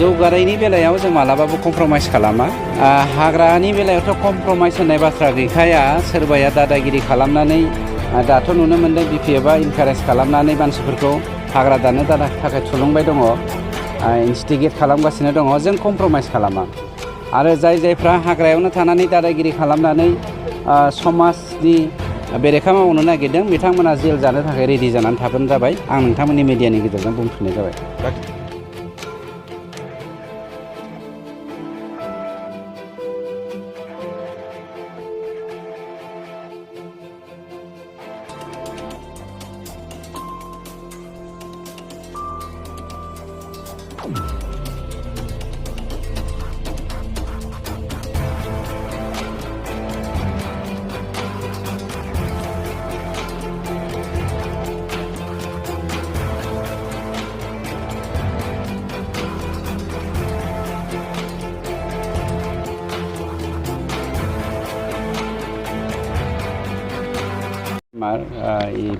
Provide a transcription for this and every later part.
जौगानायनि बेलायाव जों मालाबाबो कमप्रमाइज खालामा। हाग्रानि बेलायावथ' कमप्रमाइज होननाय बाथ्रा गैखाया। सोरबाया दादागिरि खालामनानै दाथ' नुनो मोन्दों बिपिएफआ इनकारेज खालामनानै मानसिफोरखौ हाग्रा दाननो थाखाय थुलुंबाय दङ, इनस्टिगेट खालामगासिनो दङ। जों कमप्रमाइज खालामा। आरो जायफ्रा हाग्रायावनो थानानै दादागिरि खालामनानै समाजनि बेरेखा मावनो नागिरदों बिथांमोना जेल जानो थाखाय रेडि जानानै थाबानो जाबाय। आं नोंथांमोननि मिडियानि गेजेरजों बुंफिननाय जाबाय।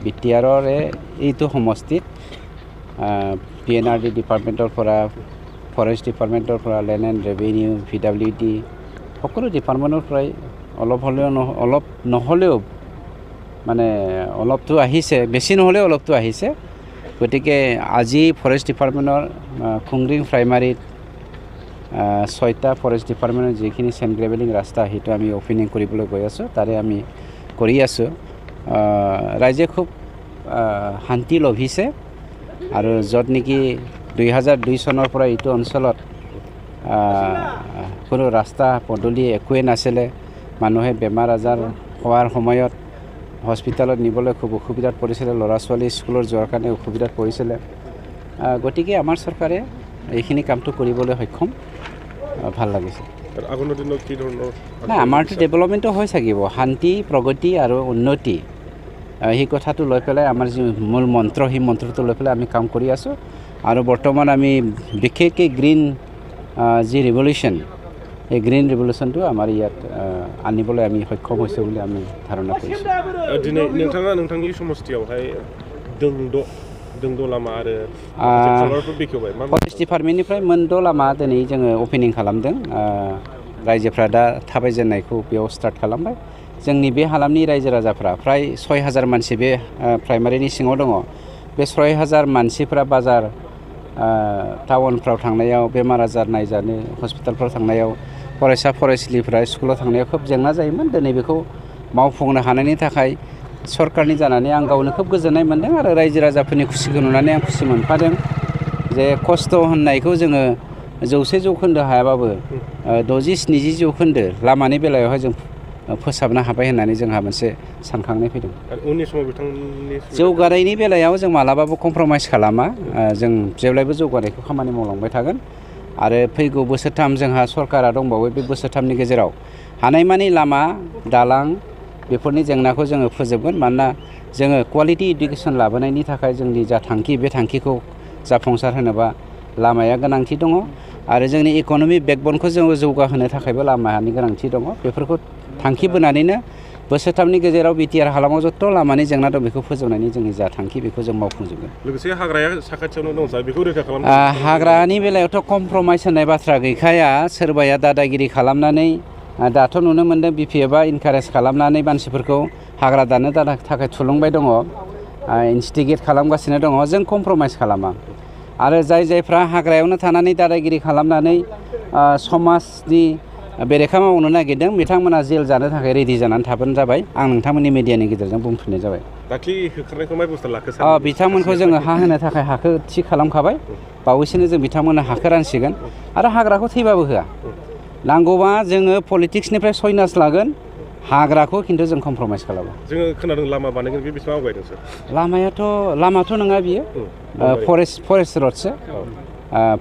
বিটিআৰৰে এইটো সমষ্টিত PNRD ডিপাৰ্টমেণ্টৰ পৰা, ফৰেষ্ট ডিপাৰ্টমেণ্টৰ পৰা, লেণ্ড এণ্ড ৰেভিনিউ, PWD সকলো ডিপাৰ্টমেণ্টৰ পৰাই অলপ নহ'লেও মানে অলপটো আহিছে, বেছি নহ'লেও অলপটো আহিছে। গতিকে আজি ফৰেষ্ট ডিপাৰ্টমেণ্টৰ খুংৰিং প্ৰাইমাৰীত 6টা ফৰেষ্ট ডিপাৰ্টমেণ্টৰ যিখিনি চেণ্ড গ্ৰেভেলিং ৰাস্তা সেইটো আমি অপেনিং কৰিবলৈ গৈ আছোঁ, তাৰে আমি কৰি আছোঁ। ৰাইজে খুব শান্তি লভিছে আৰু য'ত নেকি 2002 চনৰ পৰা এইটো অঞ্চলত কোনো ৰাস্তা পদূলি একোৱেই নাছিলে। মানুহে বেমাৰ আজাৰ হোৱাৰ সময়ত হস্পিটেলত নিবলৈ খুব অসুবিধাত পৰিছিলে, ল'ৰা ছোৱালী স্কুলত যোৱাৰ কাৰণে অসুবিধাত পৰিছিলে। গতিকে আমাৰ চৰকাৰে এইখিনি কামটো কৰিবলৈ সক্ষম, ভাল লাগিছে। নাই, আমাৰতো ডেভেলপমেণ্টো হৈ থাকিব, শান্তি, প্ৰগতি আৰু উন্নতি। সেই কথাটো লৈ পেলাই আমাৰ যি মূল মন্ত্ৰ, সেই মন্ত্ৰটো লৈ পেলাই আমি কাম কৰি আছোঁ। আৰু বৰ্তমান আমি বিশেষকৈ গ্ৰীণ যি ৰিভলিউশ্যন, এই গ্ৰীণ ৰিভলিউশ্যনটো আমাৰ ইয়াত আনিবলৈ আমি সক্ষম হৈছোঁ বুলি আমি ধাৰণা কৰিছোঁ। দিनै নोंथाङा नोंथांनि समस्थियावहाय दोंद' लामा आरो बेखेवबाय। फरेस्ट डिपार्टमेन्टनिफ्राय मोनद' लामा दिनै जोङो अपेनिं खालामदों। रायजोफ्रा दा थाबायजेननायखौ बेयाव स्टार्ट खालामबाय। जोंनि बे हालामनि रायजो राजाफ्रा फ्राय 6000 मानसि बे प्राइमारिनि सिङाव दङ। बे 6000 मानसिफ्रा बाजार टाउनफ्राव थांनायाव, बेमार आजार नायजानो हस्पिटालफ्राव थांनायाव, फरायसा फरायसुलिफ्रा स्कुलाव थांनायाव खोब जेंना जायोमोन। दिनै बेखौ मावफुंनो हानायनि थाखाय सरकारनि जानानै आं गावनो खोब गोजोननाय मोन्दों आरो रायजो राजाफोरनि खुसिखौ नुनानै आं खुसि मोनफादों जे खस्थ' होननायखौ जोङो 100% हायाबाबो 60-70 जौखोन्दो लामानि बेलायावहाय जों फोसाबनो हाबाय होननानै जोंहा मोनसे सानखांनाय फैदों। उननि समाव बिथांनि जौगानायनि बेलायाव जों मालाबाबो कमप्रमाइज खालामा। जों जेब्लायबो जौगानायखौ खामानि मावलांबाय थागोन। आरो फैगौ बोसोरथाम जोंहा सरकारा दंबावो। बे बोसोरथामनि गेजेराव हानायमानि लामा, दालां बेफोरनि जेंनाखौ जोङो फोजोबगोन। मानोना जोङो क्वालिटि इडुकेसन लाबोनायनि थाखाय जोंनि जा थांखि, बे थांखिखौ जाफुंसार होनोबा लामाया गोनांथि दङ। आरो जोंनि इक'नमिक बेकबनखौ जोङो जौगाहोनो थाखायबो लामानि गोनांथि दङ। बेफोरखौ थांखि बोनानैनो बोसोरथामनि गेजेराव बिटिआर हालामाव जथ' लामानि जेंना दं बेखौ फोजोबनायनि जोंनि जा थांखि बेखौ जों मावफुंजोबगोन। लोगोसे हाग्राया साखाथियावनो दं सार, बेखौ रैखा खालाम। हाग्रानि बेलायावथ' कमप्रमाइज होननाय बाथ्रा गैखाया। सोरबाया दादागिरि खालामनानै दाथ' नुनो मोन्दों बिपिएफआ इनकारेज खालामनानै मानसिफोरखौ हाग्रा दाननो थाखाय थुलुंबाय दङ, इनस्टिगेट खालामगासिनो दङ। जों कमप्रमाइज खालामा। आरो जायफ्रा हाग्रायावनो थानानै दादागिरि खालामनानै समाजनि बेरेखा मावनो नागिरदों बिथांमोना जेल जानो थाखाय रेडि जानानै थाबानो जाबाय। आं नोंथांमोननि मिडियानि गेजेरजों बुंफिननाय जाबाय। दाख्लि होखारनायखौ मा बेबस्था लाखो सार? बिथांमोनखौ जोङो हा होनो थाखाय हाखौ थि खालामखाबाय। बावैसोनो जों बिथांमोननो हाखौ रानसिगोन। आरो हाग्राखौ थैबाबो होआ। नांगौबा जोङो पलिटिक्सनिफ्राय सयनास लागोन, हाग्राखौ खिन्थु जों कमप्रमाइज खालामा। जोङो खोनादों लामा बानायगोन, बे बेसेबां आवगायदों सार? लामाथ' नङा बियो, फरेस्ट रडसो।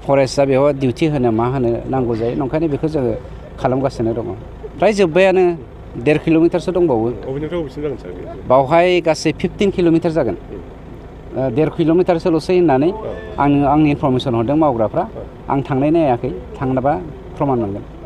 फरेस्टआ बेयाव डिउटि होनो मा होनो नांगौ जायो, नंखायनो बेखौ जोङो खालामगासिनो दङ। फ्राय जोब्बायानो, 1.5 किल'मिटारसो दंबावो। बबेनिफ्राय बबेसिम जागोन सार? बावहाय गासै 15 किल'मिटार जागोन। 1.5 किल'मिटारसोल'सै होननानै आंनि इनफरमेसन हरदों मावग्राफ्रा। आं थांनाय नायाखै, थांनोबा प्रमान मोनगोन।